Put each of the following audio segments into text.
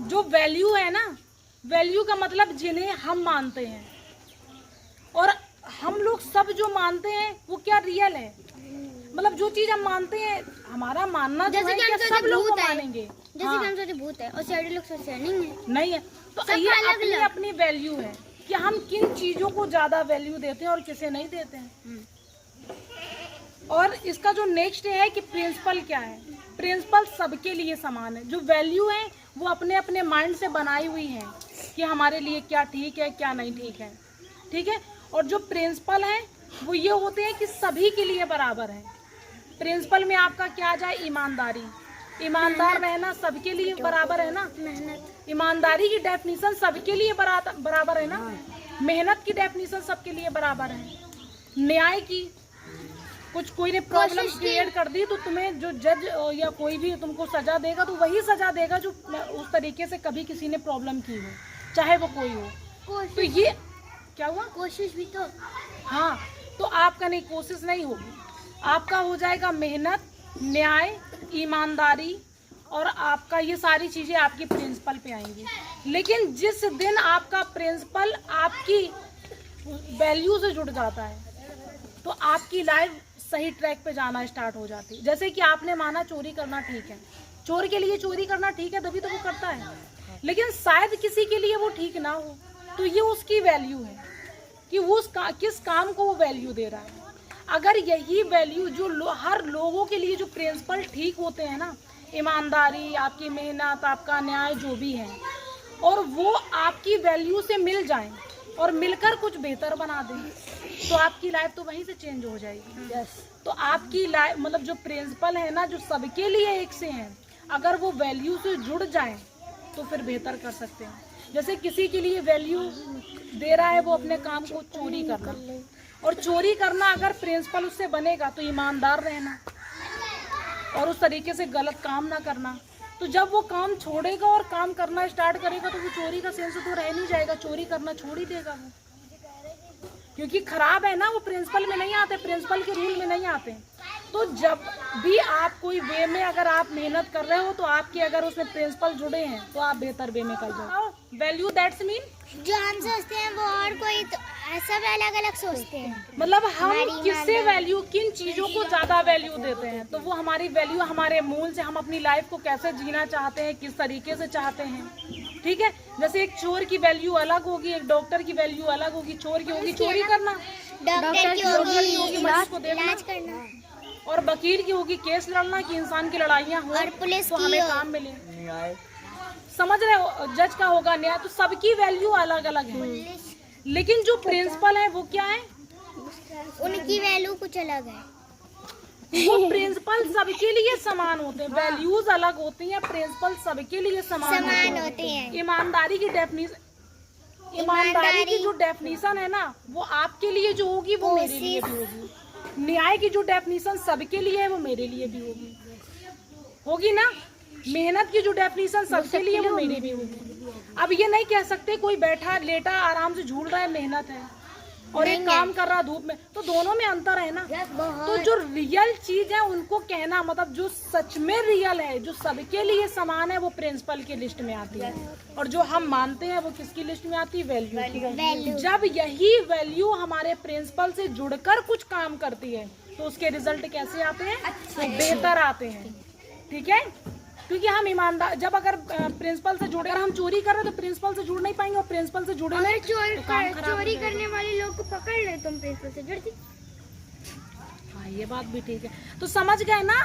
जो वैल्यू है ना, वैल्यू का मतलब जिन्हें हम मानते हैं, और हम लोग सब जो मानते हैं वो क्या रियल है, मतलब जो चीज हम मानते हैं, हमारा मानना जो है क्या सब लोग मानेंगे। जैसे कि हम सोचे भूत है और सारे लोग सोचते हैं नहीं है। तो ये अपनी अपनी वैल्यू है कि हम किन चीजों को ज्यादा वैल्यू देते हैं और किसे नहीं देते हैं। और इसका जो नेक्स्ट है कि प्रिंसिपल क्या है। प्रिंसिपल सबके लिए समान है। जो वैल्यू है वो अपने अपने माइंड से बनाई हुई है कि हमारे लिए क्या ठीक है क्या नहीं ठीक है, ठीक है। और जो प्रिंसिपल है वो ये होते हैं कि सभी के लिए बराबर है। प्रिंसिपल में आपका क्या आ जाए, ईमानदारी। ईमानदार रहना सबके लिए बराबर है ना। मेहनत, ईमानदारी की डेफिनेशन सबके लिए बराबर है ना। मेहनत की डेफिनेशन सबके लिए बराबर है। न्याय की, कुछ कोई ने प्रॉब्लम क्रिएट कर दी तो तुम्हें जो जज या कोई भी तुमको सजा देगा तो वही सजा देगा जो उस तरीके से कभी किसी ने प्रॉब्लम की हो, चाहे वो कोई हो। तो ये क्या हुआ, कोशिश भी तो। हाँ, तो आपका नहीं, कोशिश नहीं होगी, आपका हो जाएगा मेहनत, न्याय, ईमानदारी, और आपका ये सारी चीजें आपकी प्रिंसिपल पे आएंगी। लेकिन जिस दिन आपका प्रिंसिपल आपकी वैल्यू से जुड़ जाता है तो आपकी लाइफ सही ट्रैक पे जाना स्टार्ट हो जाती है। जैसे कि आपने माना चोरी करना ठीक है, चोर के लिए चोरी करना ठीक है तभी तो वो करता है, लेकिन शायद किसी के लिए वो ठीक ना हो, तो ये उसकी वैल्यू है कि वो किस काम को वो वैल्यू दे रहा है। अगर यही वैल्यू जो हर लोगों के लिए जो प्रिंसिपल ठीक होते हैं ना, ईमानदारी, आपकी मेहनत, आपका न्याय जो भी है, और वो आपकी वैल्यू से मिल जाएं और मिलकर कुछ बेहतर बना दें तो आपकी लाइफ तो वहीं से चेंज हो जाएगी। यस, तो आपकी लाइफ मतलब जो प्रिंसिपल है ना, जो सबके लिए एक से हैं, अगर वो वैल्यू से जुड़ जाएं तो फिर बेहतर कर सकते हैं। जैसे किसी के लिए वैल्यू दे रहा है वो अपने काम को चोरी करना, और चोरी करना अगर प्रिंसिपल उससे बनेगा तो ईमानदार रहना और उस तरीके से गलत काम ना करना, तो जब वो काम छोड़ेगा और काम करना स्टार्ट करेगा तो वो चोरी का सेंस तो रह नहीं जाएगा, चोरी करना छोड़ ही देगा वो, क्योंकि खराब है ना, वो प्रिंसिपल में नहीं आते, प्रिंसिपल के रूल में नहीं आते। तो जब भी आप कोई वे में अगर आप मेहनत कर रहे हो तो आपके अगर उसमें प्रिंसिपल जुड़े हैं तो आप बेहतर वे में कर जाओ। वैल्यू दैट्स मीन जो हम सोचते हैं वो और कोई तो सब अलग अलग सोचते हैं। मतलब हम किससे वैल्यू, किन चीजों को ज्यादा वैल्यू देते हैं, तो वो हमारी वैल्यू हमारे मूल से, हम अपनी लाइफ को कैसे जीना चाहते हैं, किस तरीके से चाहते हैं, ठीक है। जैसे एक चोर की वैल्यू अलग होगी, एक डॉक्टर की वैल्यू अलग होगी। चोर की होगी चोरी करना, डॉक्टर की होगी मरीज को देखना, और वकील की होगी केस लड़ना कि इंसान की लड़ाइयाँ हो और पुलिस तो हमें काम मिले, समझ रहे हो। जज का होगा न्याय। तो सबकी वैल्यू अलग अलग है, लेकिन जो प्रिंसिपल है वो क्या है, उनकी वैल्यू कुछ अलग है। वो प्रिंसिपल सबके लिए समान होते हैं। वैल्यूज अलग होती हैं, प्रिंसिपल सबके लिए समान होते हैं। ईमानदारी की डेफिनेशन, ईमानदारी की जो डेफिनेशन है ना वो आपके लिए जो होगी वो मेरे लिए भी होगी। न्याय की जो डेफिनेशन सबके लिए है वो मेरे लिए भी होगी ना। मेहनत की जो डेफिनेशन सबके लिए वो मेरे भी होगी। अब ये नहीं कह सकते कोई बैठा लेटा आराम से झूल रहा है मेहनत है और एक काम कर रहा धूप में, तो दोनों में अंतर है ना। तो जो रियल चीज है उनको कहना, मतलब जो सच में रियल है, जो सबके लिए समान है, वो प्रिंसिपल की लिस्ट में आती है। और जो हम मानते हैं वो किसकी लिस्ट में आती है, वैल्यू। जब यही वैल्यू हमारे प्रिंसिपल से जुड़कर कुछ काम करती है तो उसके रिजल्ट कैसे आते हैं, तो बेहतर आते हैं, ठीक है। क्योंकि हम ईमानदार, जब अगर प्रिंसिपल से जुड़े, अगर हम चोरी कर रहे हैं तो प्रिंसिपल से जुड़ नहीं पाएंगे, और प्रिंसिपल से जुड़े नहीं तो चोरी करने वाले लोग को पकड़ ले तुम प्रिंसिपल से जुड़। हाँ, ये बात भी ठीक है। तो समझ गए ना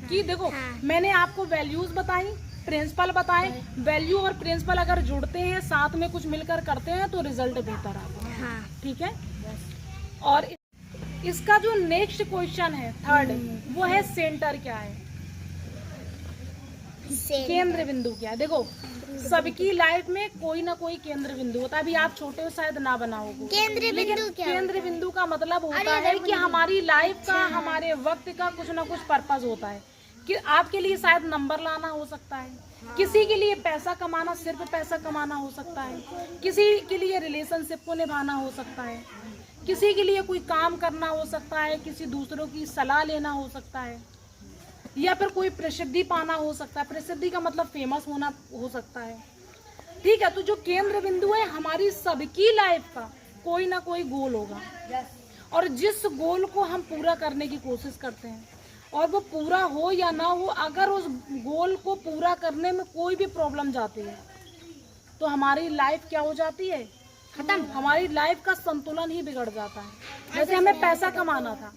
कि देखो मैंने आपको वैल्यूज बताई, प्रिंसिपल बताए। वैल्यू और प्रिंसिपल अगर जुड़ते हैं, साथ में कुछ मिलकर करते हैं तो रिजल्ट बेहतर आता है, ठीक है। और इसका जो नेक्स्ट क्वेश्चन है थर्ड, वो है सेंटर क्या है, केंद्र बिंदु क्या है। देखो सबकी लाइफ में कोई ना कोई केंद्र बिंदु होता है। अभी आप छोटे हो शायद ना बनाओ लेकिन केंद्र बिंदु का मतलब होता है कि हमारी लाइफ का, हमारे वक्त का कुछ ना कुछ पर्पस होता है। कि आपके लिए शायद नंबर लाना हो सकता है, किसी के लिए पैसा कमाना, सिर्फ पैसा कमाना हो सकता है, किसी के लिए रिलेशनशिप को निभाना हो सकता है, किसी के लिए कोई काम करना हो सकता है, किसी दूसरों की सलाह लेना हो सकता है, या फिर कोई प्रसिद्धि पाना हो सकता है। प्रसिद्धि का मतलब फेमस होना हो सकता है। ठीक है, तो जो केंद्र बिंदु है हमारी सबकी लाइफ का कोई ना कोई गोल होगा, और जिस गोल को हम पूरा करने की कोशिश करते हैं और वो पूरा हो या ना हो, अगर उस गोल को पूरा करने में कोई भी प्रॉब्लम जाती है तो हमारी लाइफ क्या हो जाती है, खत्म। हमारी लाइफ का संतुलन ही बिगड़ जाता है। जैसे हमें पैसा कमाना था,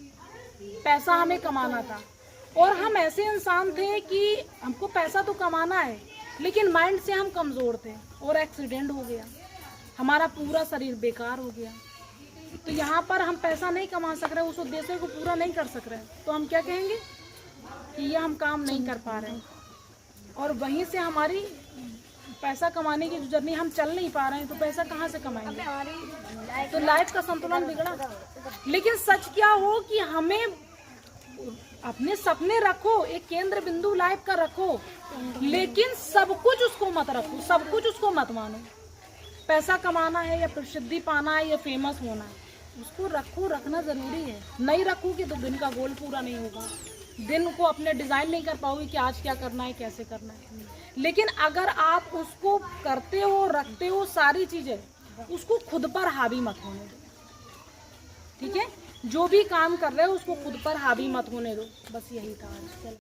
पैसा हमें कमाना था, और हम ऐसे इंसान थे कि हमको पैसा तो कमाना है, लेकिन माइंड से हम कमज़ोर थे और एक्सीडेंट हो गया, हमारा पूरा शरीर बेकार हो गया। तो यहाँ पर हम पैसा नहीं कमा सक रहे, उस उद्देश्य को पूरा नहीं कर सक रहे, तो हम क्या कहेंगे कि ये हम काम नहीं कर पा रहे, और वहीं से हमारी पैसा कमाने की जो जर्नी हम चल नहीं पा रहे हैं, तो पैसा कहाँ से कमाएंगे? तो लाइफ का संतुलन बिगड़ा। लेकिन सच क्या हो कि हमें अपने सपने रखो, एक केंद्र बिंदु लाइफ का रखो, लेकिन सब कुछ उसको मत रखो, सब कुछ उसको मत मानो। पैसा कमाना है या प्रसिद्धि पाना है या फेमस होना है, उसको रखो, रखना जरूरी है। नहीं रखोगे तो दिन का गोल पूरा नहीं होगा, दिन को अपने डिजाइन नहीं कर पाओगे कि आज क्या करना है, कैसे करना है। लेकिन अगर आप उसको करते हो, रखते हो, सारी चीजें, उसको खुद पर हावी मत होने दो, ठीक है? जो भी काम कर रहे हो उसको खुद पर हावी मत होने दो, बस यही था।